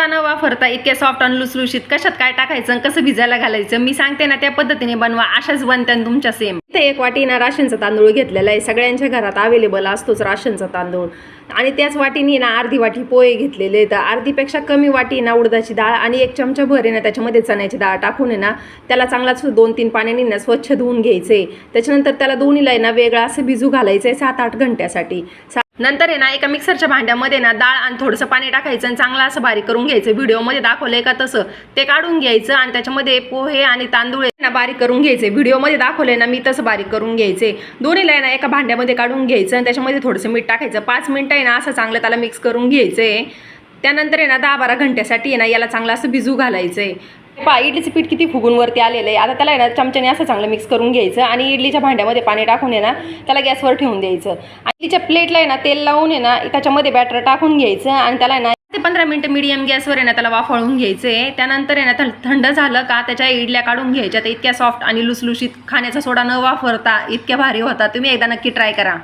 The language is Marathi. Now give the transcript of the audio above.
सोडा न वापरता इतक्या सॉफ्ट आणि लुसलुशीत कशात काय टाकायचं कसं भिजायला घालायचं मी सांगते ना त्या पद्धतीने बनवा. अशाच बनत्या तुमच्या सेम. इथे एक वाटी ना राशनचा तांदूळ घेतलेला आहे. सगळ्यांच्या घरात अवेलेबल असतोच राशनचा तांदूळ. आणि त्याच वाटीने ना अर्धी वाटी पोहे घेतलेले आहेत. अर्धीपेक्षा कमी वाटी ना उडदाची डाळ आणि 1 चमचा भर आहे ना त्याच्यामध्ये चण्याची डाळ टाकून आहे ना त्याला चांगला 2-3 पाण्याने ना स्वच्छ धुवून घ्यायचे. त्याच्यानंतर त्याला दोन्हीला आहे ना वेगळं असं भिजू घालायचं 7-8 घंट्यासाठी. नंतर आहे ना एका मिक्सरच्या भांड्यामध्ये ना डाळ आणि थोडंसं पाणी टाकायचं आणि चांगलं असं बारीक करून घ्यायचं. व्हिडिओमध्ये दाखवलंय का तसं ते काढून घ्यायचं आणि त्याच्यामध्ये पोहे आणि तांदूळ ना बारीक करून घ्यायचे. व्हिडिओमध्ये दाखवलंय ना मी तसं बारीक करून घ्यायचे. दोन्हीला आहे ना एका भांड्यामध्ये काढून घ्यायचं आणि त्याच्यामध्ये थोडंसं मीठ टाकायचं. 5 मिनिटं आहे ना असं चांगलं त्याला मिक्स करून घ्यायचंय. त्यानंतर आहे ना 10-12 घंट्यासाठी आहे ना याला चांगलं असं भिजू घालायचंय. इडलीचं पीठ किती फुगून वरती आलेलं आहे. आता त्याला आहे ना चमच्याने असं चांगलं मिक्स करून घ्यायचं आणि इडलीच्या भांड्यामध्ये पाणी टाकून आहे ना त्याला गॅसवर ठेवून द्यायचं. इडलीच्या प्लेटला आहे ना तेल लावून आहे ना त्याच्यामध्ये बॅटर टाकून घ्यायचं आणि त्याला आहे ना ते 15 मिनिटं मीडियम गॅसवर आहे ना त्याला वाफळून घ्यायचे. त्यानंतर आहे ना थंड झालं का त्याच्या इडल्या काढून घ्यायच्या. तर इतक्या सॉफ्ट आणि लुसलुशीत खाण्याचा सोडा न वापरता इतक्या भारी होता. तुम्ही एकदा नक्की ट्राय करा.